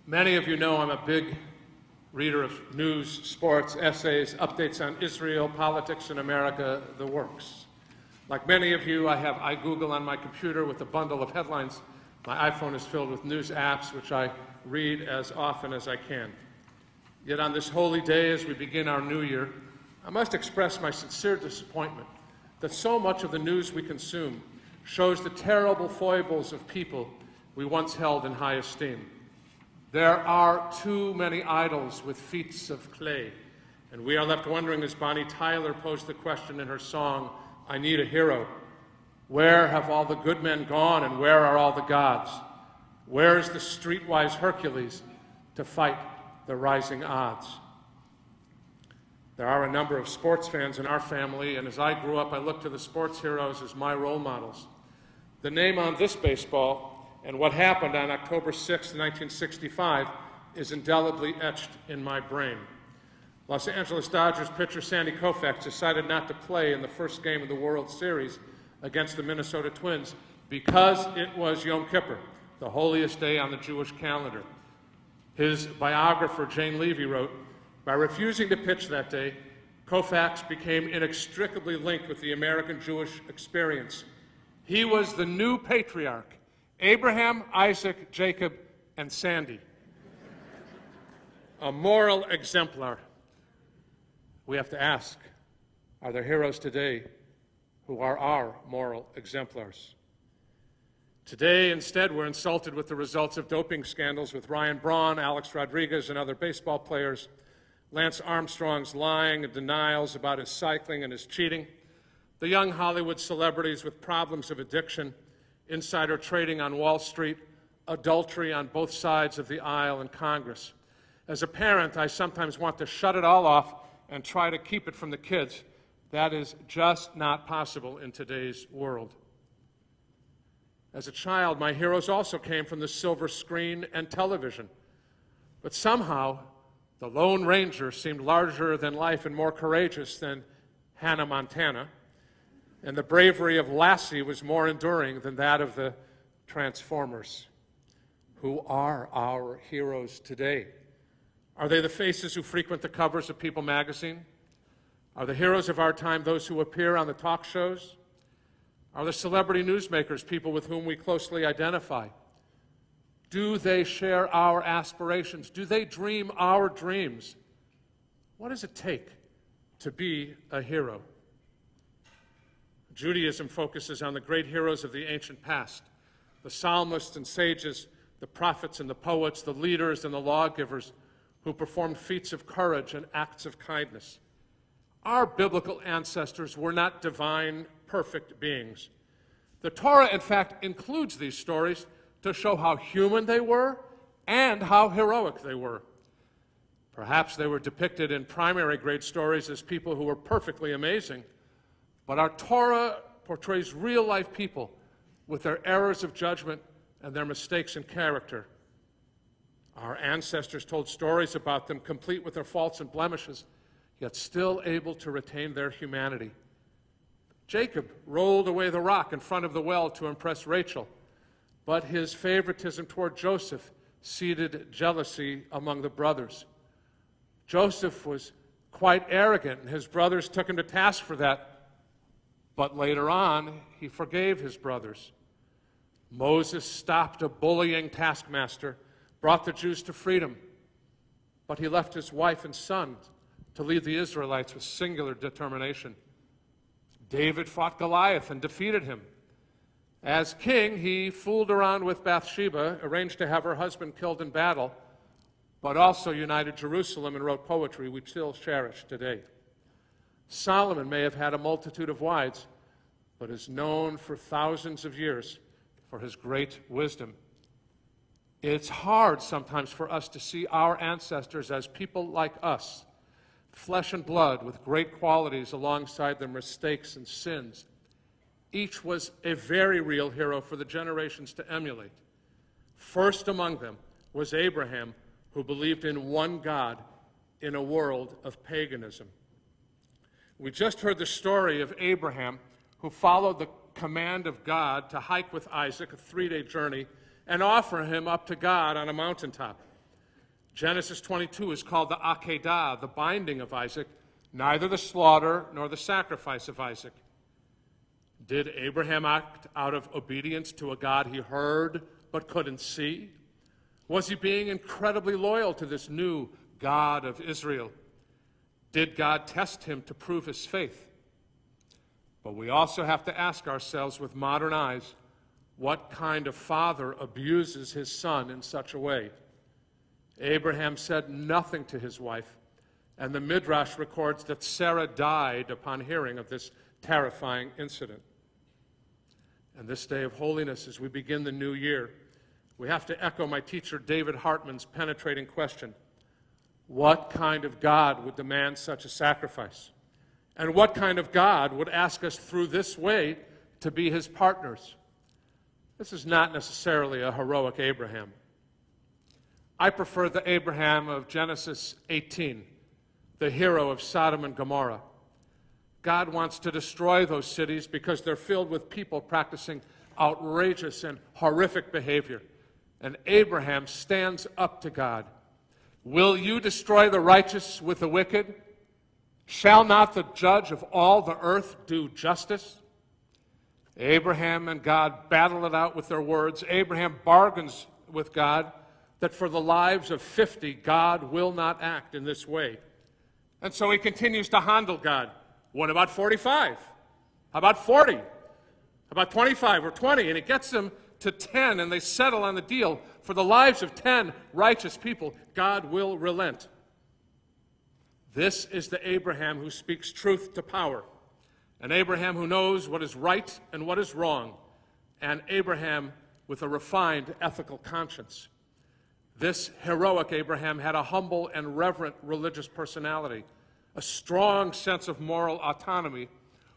Many of you know I'm a big reader of news, sports, essays, updates on Israel, politics in America, the works. Like many of you, I have iGoogle on my computer with a bundle of headlines. My iPhone is filled with news apps, which I read as often as I can. Yet on this holy day, as we begin our new year, I must express my sincere disappointment that so much of the news we consume shows the terrible foibles of people we once held in high esteem. There are too many idols with feet of clay, and we are left wondering, as Bonnie Tyler posed the question in her song, I Need a Hero, where have all the good men gone and where are all the gods? Where is the streetwise Hercules to fight the rising odds? There are a number of sports fans in our family, and as I grew up, I looked to the sports heroes as my role models. The name on this baseball and what happened on October 6, 1965, is indelibly etched in my brain. Los Angeles Dodgers pitcher Sandy Koufax decided not to play in the first game of the World Series against the Minnesota Twins because it was Yom Kippur, the holiest day on the Jewish calendar. His biographer, Jane Levy, wrote, by refusing to pitch that day, Koufax became inextricably linked with the American Jewish experience. He was the new patriarch. Abraham, Isaac, Jacob, and Sandy. A moral exemplar. We have to ask, are there heroes today who are our moral exemplars? Today, instead, we're insulted with the results of doping scandals with Ryan Braun, Alex Rodriguez, and other baseball players, Lance Armstrong's lying and denials about his cycling and his cheating, the young Hollywood celebrities with problems of addiction, insider trading on Wall Street, adultery on both sides of the aisle in Congress. As a parent, I sometimes want to shut it all off and try to keep it from the kids. That is just not possible in today's world. As a child, my heroes also came from the silver screen and television. But somehow, the Lone Ranger seemed larger than life and more courageous than Hannah Montana. And the bravery of Lassie was more enduring than that of the Transformers. Who are our heroes today? Are they the faces who frequent the covers of People magazine? Are the heroes of our time those who appear on the talk shows? Are the celebrity newsmakers people with whom we closely identify? Do they share our aspirations? Do they dream our dreams? What does it take to be a hero? Judaism focuses on the great heroes of the ancient past, the psalmists and sages, the prophets and the poets, the leaders and the lawgivers who performed feats of courage and acts of kindness. Our biblical ancestors were not divine, perfect beings. The Torah, in fact, includes these stories to show how human they were and how heroic they were. Perhaps they were depicted in primary grade stories as people who were perfectly amazing, but our Torah portrays real-life people with their errors of judgment and their mistakes in character. Our ancestors told stories about them, complete with their faults and blemishes, yet still able to retain their humanity. Jacob rolled away the rock in front of the well to impress Rachel, but his favoritism toward Joseph seeded jealousy among the brothers. Joseph was quite arrogant, and his brothers took him to task for that. But later on, he forgave his brothers. Moses stopped a bullying taskmaster, brought the Jews to freedom, but he left his wife and son to lead the Israelites with singular determination. David fought Goliath and defeated him. As king, he fooled around with Bathsheba, arranged to have her husband killed in battle, but also united Jerusalem and wrote poetry we still cherish today. Solomon may have had a multitude of wives, but is known for thousands of years for his great wisdom. It's hard sometimes for us to see our ancestors as people like us, flesh and blood with great qualities alongside their mistakes and sins. Each was a very real hero for the generations to emulate. First among them was Abraham, who believed in one God in a world of paganism. We just heard the story of Abraham, who followed the command of God to hike with Isaac, a 3-day journey, and offer him up to God on a mountaintop. Genesis 22 is called the Akedah, the binding of Isaac, neither the slaughter nor the sacrifice of Isaac. Did Abraham act out of obedience to a God he heard but couldn't see? Was he being incredibly loyal to this new God of Israel? Did God test him to prove his faith? But we also have to ask ourselves with modern eyes, what kind of father abuses his son in such a way? Abraham said nothing to his wife, and the Midrash records that Sarah died upon hearing of this terrifying incident. And this day of holiness, as we begin the new year, we have to echo my teacher David Hartman's penetrating question: what kind of God would demand such a sacrifice? And what kind of God would ask us through this way to be his partners? This is not necessarily a heroic Abraham. I prefer the Abraham of Genesis 18, the hero of Sodom and Gomorrah. God wants to destroy those cities because they're filled with people practicing outrageous and horrific behavior. And Abraham stands up to God. Will you destroy the righteous with the wicked? Shall not the judge of all the earth do justice? Abraham and God battle it out with their words. Abraham bargains with God that for the lives of 50, God will not act in this way. And so he continues to handle God. What about 45? How about 40? How about 25 or 20? And it gets them to 10, and they settle on the deal. For the lives of 10 righteous people, God will relent. This is the Abraham who speaks truth to power, an Abraham who knows what is right and what is wrong, and Abraham with a refined ethical conscience. This heroic Abraham had a humble and reverent religious personality, a strong sense of moral autonomy,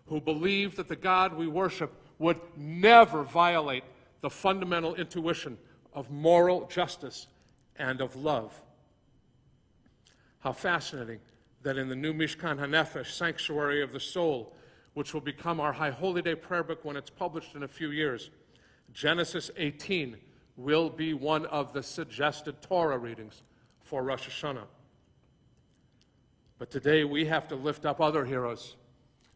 who believed that the God we worship would never violate the fundamental intuition of moral justice and of love. How fascinating that in the new Mishkan HaNefesh, Sanctuary of the Soul, which will become our High Holy Day prayer book when it's published in a few years, Genesis 18 will be one of the suggested Torah readings for Rosh Hashanah. But today we have to lift up other heroes,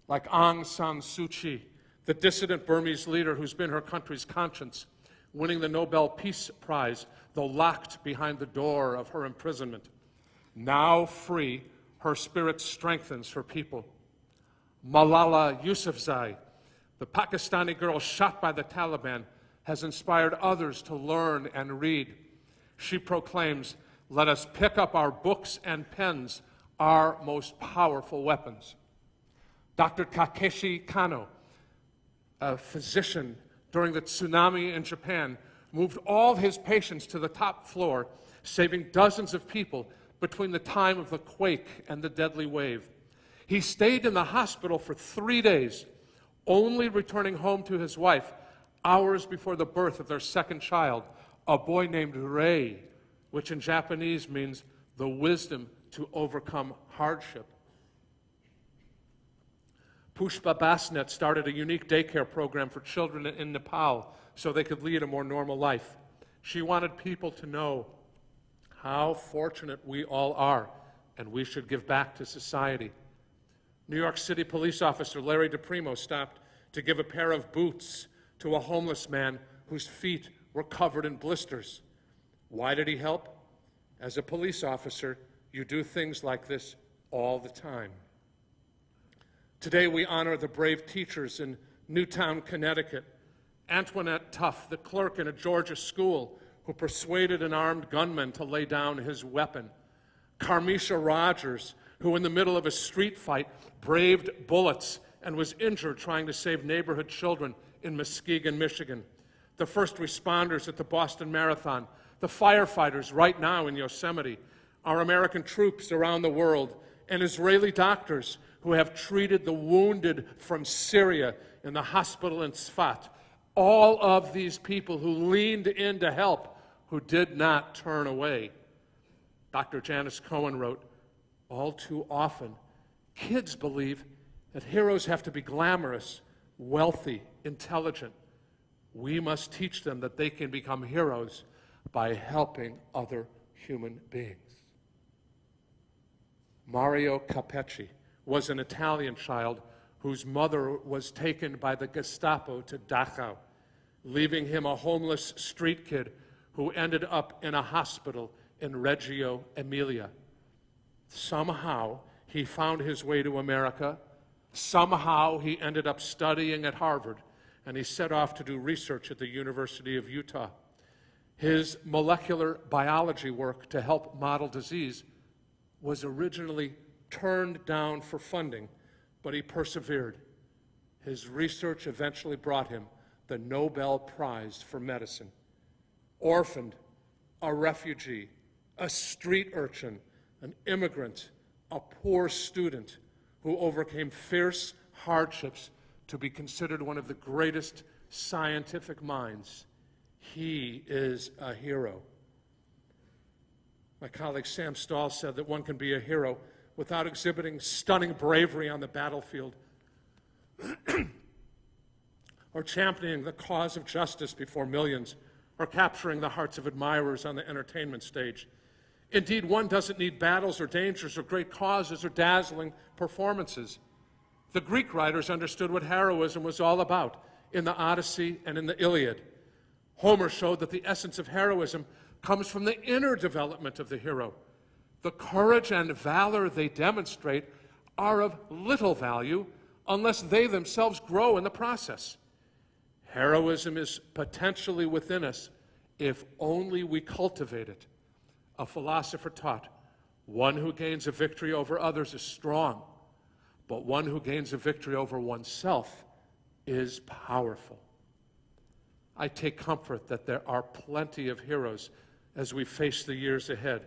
like Aung San Suu Kyi, the dissident Burmese leader who's been her country's conscience, winning the Nobel Peace Prize, though locked behind the door of her imprisonment. Now free, her spirit strengthens her people. Malala Yousafzai, the Pakistani girl shot by the Taliban, has inspired others to learn and read. She proclaims, "Let us pick up our books and pens, our most powerful weapons." Dr. Takeshi Kano, a physician during the tsunami in Japan, moved all his patients to the top floor, saving dozens of people between the time of the quake and the deadly wave. He stayed in the hospital for 3 days, only returning home to his wife hours before the birth of their second child, a boy named Rei, which in Japanese means the wisdom to overcome hardship. Pushpa Basnet started a unique daycare program for children in Nepal so they could lead a more normal life. She wanted people to know how fortunate we all are, and we should give back to society. New York City police officer Larry DePrimo stopped to give a pair of boots to a homeless man whose feet were covered in blisters. Why did he help? As a police officer, you do things like this all the time. Today we honor the brave teachers in Newtown, Connecticut. Antoinette Tuff, the clerk in a Georgia school who persuaded an armed gunman to lay down his weapon. Carmisha Rogers, who in the middle of a street fight braved bullets and was injured trying to save neighborhood children in Muskegon, Michigan. The first responders at the Boston Marathon, the firefighters right now in Yosemite, our American troops around the world, and Israeli doctors who have treated the wounded from Syria in the hospital in Sfat. All of these people who leaned in to help, who did not turn away. Dr. Janice Cohen wrote, "All too often, kids believe that heroes have to be glamorous, wealthy, intelligent. We must teach them that they can become heroes by helping other human beings." Mario Capecci was an Italian child whose mother was taken by the Gestapo to Dachau, leaving him a homeless street kid who ended up in a hospital in Reggio Emilia. Somehow, he found his way to America. Somehow, he ended up studying at Harvard, and he set off to do research at the University of Utah. His molecular biology work to help model disease was originally turned down for funding, but he persevered. His research eventually brought him the Nobel Prize for Medicine. Orphaned, a refugee, a street urchin, an immigrant, a poor student who overcame fierce hardships to be considered one of the greatest scientific minds. He is a hero. My colleague Sam Stahl said that one can be a hero without exhibiting stunning bravery on the battlefield or championing the cause of justice before millions or capturing the hearts of admirers on the entertainment stage. Indeed, one doesn't need battles or dangers or great causes or dazzling performances. The Greek writers understood what heroism was all about in the Odyssey and in the Iliad. Homer showed that the essence of heroism comes from the inner development of the hero. The courage and valor they demonstrate are of little value unless they themselves grow in the process. Heroism is potentially within us if only we cultivate it. A philosopher taught, one who gains a victory over others is strong, but one who gains a victory over oneself is powerful. I take comfort that there are plenty of heroes as we face the years ahead.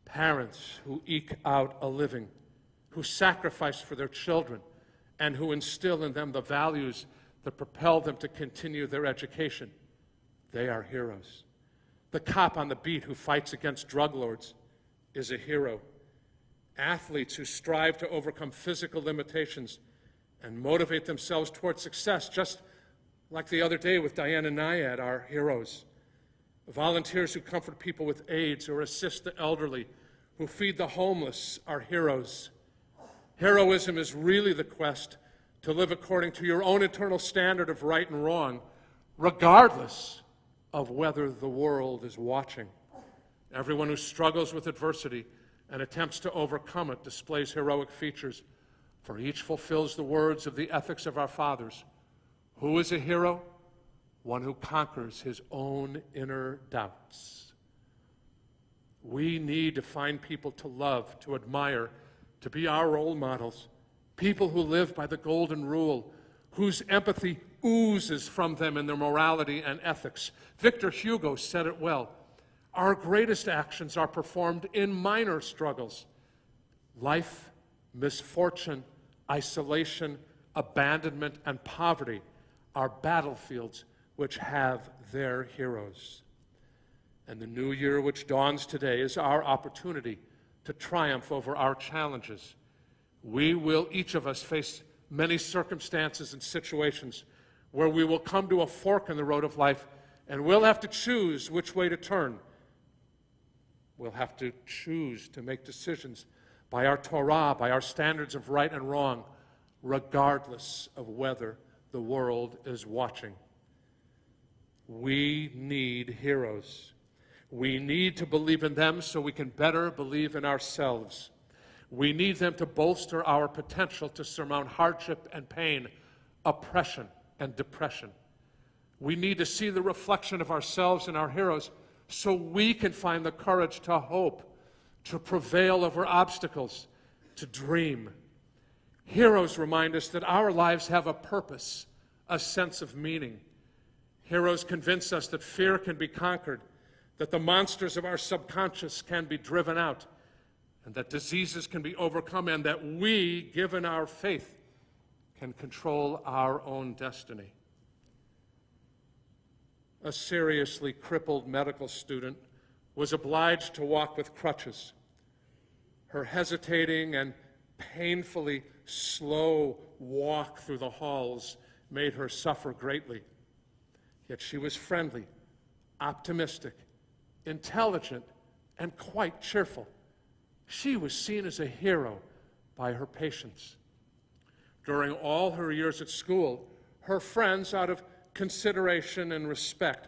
Parents who eke out a living, who sacrifice for their children, and who instill in them the values that propel them to continue their education. They are heroes. The cop on the beat who fights against drug lords is a hero. Athletes who strive to overcome physical limitations and motivate themselves towards success, just like the other day with Diana Nyad, are heroes. Volunteers who comfort people with AIDS or assist the elderly, who feed the homeless, are heroes. Heroism is really the quest to live according to your own eternal standard of right and wrong, regardless of whether the world is watching. Everyone who struggles with adversity and attempts to overcome it displays heroic features, for each fulfills the words of the ethics of our fathers. Who is a hero? One who conquers his own inner doubts. We need to find people to love, to admire, to be our role models, people who live by the golden rule, whose empathy oozes from them in their morality and ethics. Victor Hugo said it well. Our greatest actions are performed in minor struggles. Life, misfortune, isolation, abandonment, and poverty are battlefields which have their heroes. And the new year which dawns today is our opportunity to triumph over our challenges. We will, each of us, face many circumstances and situations where we will come to a fork in the road of life, and we'll have to choose which way to turn. We'll have to choose to make decisions by our Torah, by our standards of right and wrong, regardless of whether the world is watching. We need heroes. We need to believe in them so we can better believe in ourselves. We need them to bolster our potential to surmount hardship and pain, oppression and depression. We need to see the reflection of ourselves in our heroes so we can find the courage to hope, to prevail over obstacles, to dream. Heroes remind us that our lives have a purpose, a sense of meaning. Heroes convince us that fear can be conquered, that the monsters of our subconscious can be driven out, and that diseases can be overcome, and that we, given our faith, can control our own destiny. A seriously crippled medical student was obliged to walk with crutches. Her hesitating and painfully slow walk through the halls made her suffer greatly. Yet she was friendly, optimistic, intelligent, and quite cheerful. She was seen as a hero by her patients. During all her years at school, her friends, out of consideration and respect,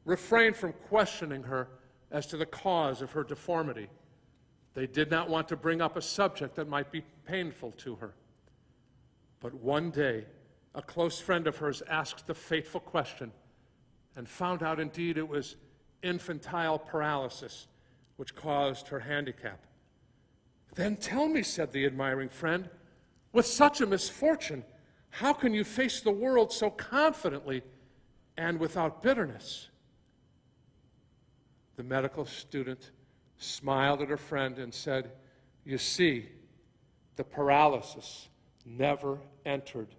refrained from questioning her as to the cause of her deformity. They did not want to bring up a subject that might be painful to her. But one day, a close friend of hers asked the fateful question and found out indeed it was infantile paralysis which caused her handicap. "Then tell me," said the admiring friend, "with such a misfortune, how can you face the world so confidently and without bitterness?" The medical student smiled at her friend and said, "You see, the paralysis never entered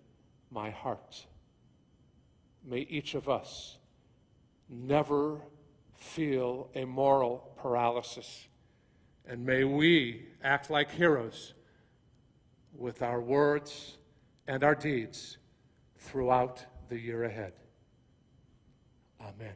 my heart." May each of us never feel a moral paralysis, and may we act like heroes with our words and our deeds throughout the year ahead. Amen.